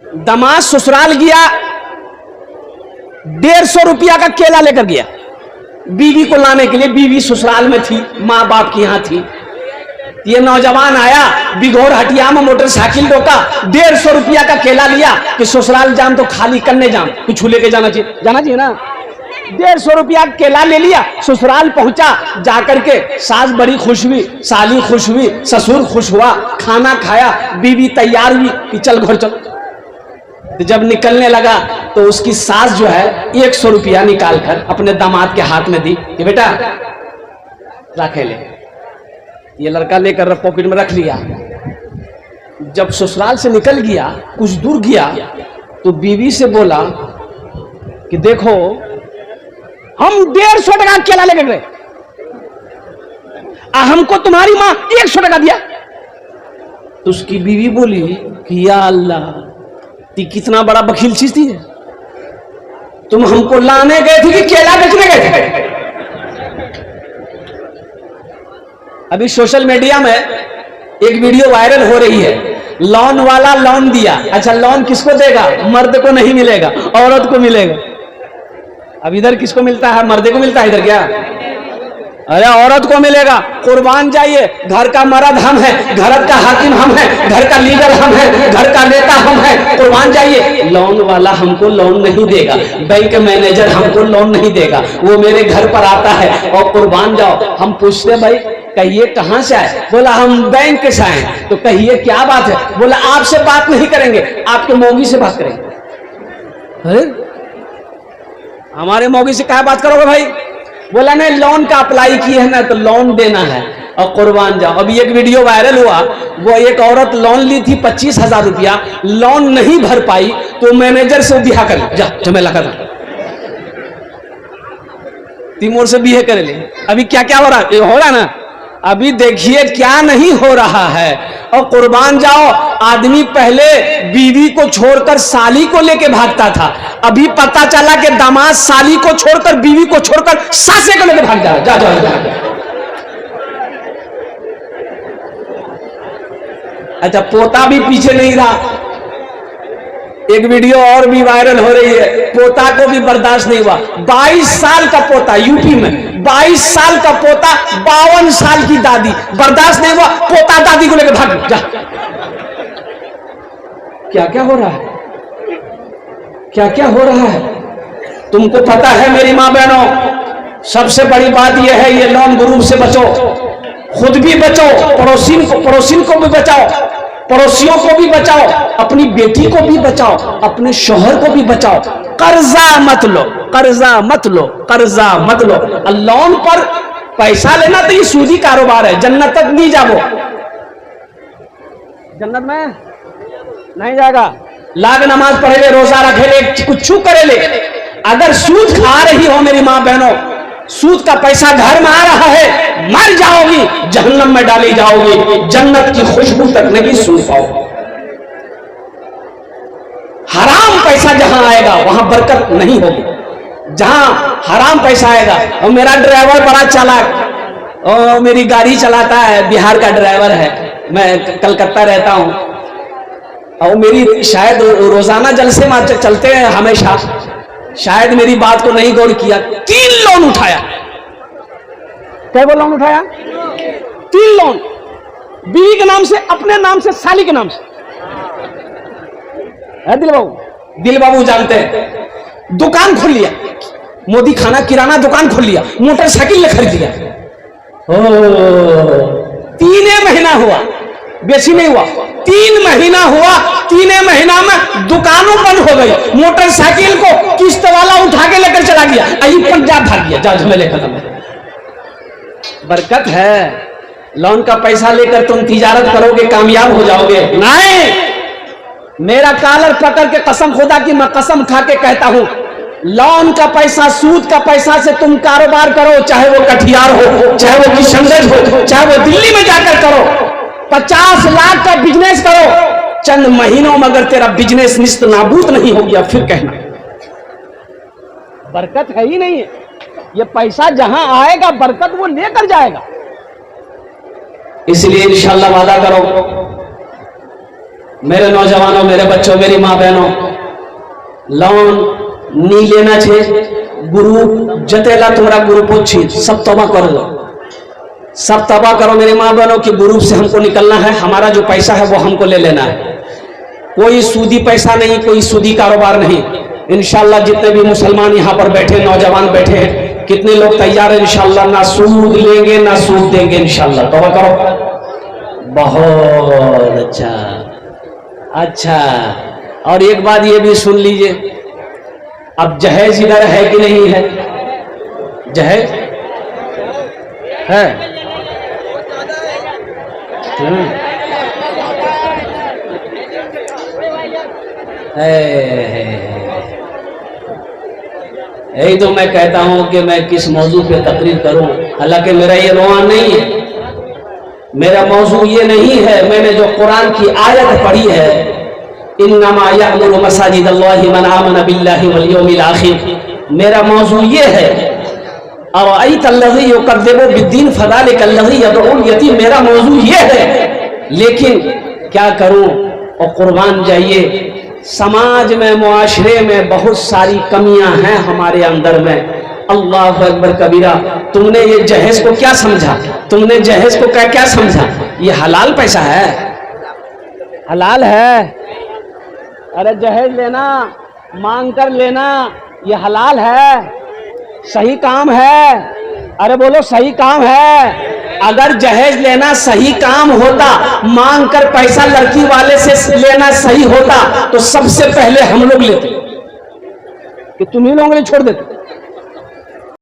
दामाद ससुराल गया, 150 रुपया का केला लेकर गया बीवी को लाने के लिए। बीवी ससुराल में थी, माँ बाप की यहां थी। ये नौजवान आया, बिघोर हटिया में मोटरसाइकिल रोका, 150 रुपया का केला लिया कि ससुराल जाम तो खाली करने जाम, कुछ लेके जाना चाहिए ना। 150 रुपया केला ले लिया, ससुराल पहुंचा, जाकर के सास बड़ी खुश हुई, साली खुश हुई, ससुर खुश हुआ, खाना खाया, बीवी तैयार हुई कि चल घर चल। तो जब निकलने लगा तो उसकी सास जो है 100 रुपया निकाल कर अपने दामाद के हाथ में दी कि बेटा रखे ले। ये लड़का लेकर पॉकेट में रख लिया। जब ससुराल से निकल गया, कुछ दूर गया तो बीवी से बोला कि देखो हम 150 टका केला लेकर गए, हमको तुम्हारी मां 100 टका दिया। तो उसकी बीवी बोली कि या अल्लाह, ती कितना बड़ा बखील चीज थी, तुम हमको लाने गए थे कि केला बेचने गए थे? अभी सोशल मीडिया में एक वीडियो वायरल हो रही है, लोन वाला लोन दिया। अच्छा, लोन किसको देगा? मर्द को नहीं मिलेगा, औरत को मिलेगा। अब इधर किसको मिलता है? मर्द को मिलता है इधर क्या? अरे औरत को मिलेगा। कुर्बान जाइए, घर का मर्द हम है, घर का हाकिम हम है, घर का लीडर हम है, घर का नेता हम है, कुर्बान जाइए। लोन वाला हमको लोन नहीं देगा, बैंक मैनेजर हमको लोन नहीं देगा, वो मेरे घर पर आता है और कुर्बान जाओ। हम पूछते भाई कहिए कहां से आए? बोला हम बैंक से आए। तो कहिए क्या बात है? बोला आपसे बात नहीं करेंगे, आपके मौगी से बात करेंगे। हमारे मौगी से क्या बात करोगे भाई? बोला नहीं, लोन का अप्लाई किए है ना तो लोन देना है और कुर्बान जाओ। अभी एक वीडियो वायरल हुआ, वो एक औरत लोन ली थी 25,000 रुपया, लोन नहीं भर पाई तो मैनेजर से बिहा कर जा, झमेला कर तिमोर से बिहे कर ले। अभी क्या क्या हो रहा ना, अभी देखिए क्या नहीं हो रहा है। और कुर्बान जाओ, आदमी पहले बीवी को छोड़कर साली को लेके भागता था, अभी पता चला कि दामाद साली को छोड़कर, बीवी को छोड़कर सासे को लेके भाग जा। अच्छा, पोता भी पीछे नहीं रहा। एक वीडियो और भी वायरल हो रही है, पोता को भी बर्दाश्त नहीं हुआ। 22 साल का पोता, यूपी में 22 साल का पोता, 52 साल की दादी, बर्दाश्त नहीं हुआ, पोता दादी को लेकर भाग जा। क्या क्या हो रहा है? क्या क्या हो रहा है? तुमको पता है मेरी मां बहनों, सबसे बड़ी बात यह है, ये लोन ग्रुप से बचो, खुद भी बचो, पड़ोसी को भी बचाओ, पड़ोसियों को भी बचाओ, अपनी बेटी को भी बचाओ, अपने शौहर को भी बचाओ। कर्जा मत लो, कर्जा मत लो, कर्जा मत लो। लोन पर पैसा लेना तो ये सूदी कारोबार है, जन्नत तक नहीं जाओ, जन्नत में नहीं जाएगा। लाग नमाज पढ़े ले, रोजा रखे ले, कुछ करे ले, अगर सूद खा रही हो मेरी मां बहनों, सूद का पैसा घर में आ रहा है, मर जाओगी, जहन्नम में डाली जाओगी, जन्नत की खुशबू तक नहीं सूंघ पाओगी। हराम पैसा जहां आएगा वहां बरकत नहीं होगी। जहां हराम पैसा आएगा, और मेरा ड्राइवर बड़ा चालाक, और मेरी गाड़ी चलाता है, बिहार का ड्राइवर है, मैं कलकत्ता रहता हूं, और मेरी शायद रोजाना जलसे में चलते हैं हमेशा, शायद मेरी बात को नहीं गौर किया, 3 लोन उठाया। क्या लोन उठाया? 3 लोन, बीवी के नाम से, अपने नाम से, साली के नाम से। दिल बाबू जानते हैं, दुकान खोल लिया, मोदी खाना किराना दुकान खोल लिया, मोटरसाइकिल खरीद लिया। 3 महीना हुआ, बेसी नहीं हुआ, 3 महीना हुआ, 3 महीना में दुकानों बंद हो गई, मोटरसाइकिल को किस्त वाला उठा के लेकर चला गया, अभी पंजाब भाग गया, जा झमेले खत्म है। बरकत है, लोन का पैसा लेकर तुम तिजारत करोगे, कामयाब हो जाओगे? नहीं, मेरा कॉलर पकड़ के कसम खुदा की मैं कसम खा के कहता हूं, लोन का पैसा, सूद का पैसा से तुम कारोबार करो, चाहे वो कटिहार हो, चाहे वो किशनगंज हो, चाहे वो दिल्ली में जाकर करो, 50 लाख का बिजनेस करो, चंद महीनों में अगर तेरा बिजनेस निस्त नाबूद नहीं हो गया, फिर कहना बरकत है ही नहीं है। ये पैसा जहां आएगा बरकत वो लेकर जाएगा। इसलिए इंशाअल्लाह वादा करो, मेरे नौजवानों, मेरे बच्चों, मेरी माँ बहनों, लोन नहीं लेना चाहिए। ग्रुप जतेला तुम्हारा ग्रुप अच्छी सब तौबा कर लो, सब तौबा करो मेरी माँ बहनों कि ग्रुप से हमको निकलना है, हमारा जो पैसा है वो हमको ले लेना है। कोई सूदी पैसा नहीं, कोई सूदी कारोबार नहीं। इंशाल्लाह जितने भी मुसलमान यहाँ पर बैठे, नौजवान बैठे हैं, कितने लोग तैयार है इंशाल्लाह, ना सूद लेंगे ना सूद देंगे इंशाल्लाह। तौबा करो। बहुत अच्छा, अच्छा। और एक बात ये भी सुन लीजिए, अब जहेज इधर है कि नहीं है? जहेज है? यही तो मैं कहता हूं कि मैं किस मौजू पे तकरीर करूं। हालांकि मेरा ये रोआ नहीं है, मेरा मौजू ये नहीं है। मैंने जो कुरान की आयत पढ़ी है, इन्नमा यअमुरु मसाजिदल्लाहि मन आमन बिल्लाहि वल यौमिल आखिर, मेरा मौजू ये है। अरअयतल्लज़ी युकज़्ज़िबु बिद्दीन फ़ज़ालिकल्लज़ी यदउल यतीम, मेरा मौजू ये है। लेकिन क्या करूं, और कुर्बान जाइए, समाज में, मुआशरे में बहुत सारी कमियां हैं हमारे अंदर में। अल्लाह अकबर कबीरा। तुमने ये जहेज को क्या समझा? तुमने जहेज को क्या समझा? ये हलाल पैसा है, हलाल है। अरे जहेज लेना, मांग कर लेना, ये हलाल है, सही काम है। अरे बोलो सही काम है। अगर जहेज लेना सही काम होता, मांग कर पैसा लड़की वाले से लेना सही होता, तो सबसे पहले हम लोग लेते कि तुम ही लोगों ने छोड़ देते।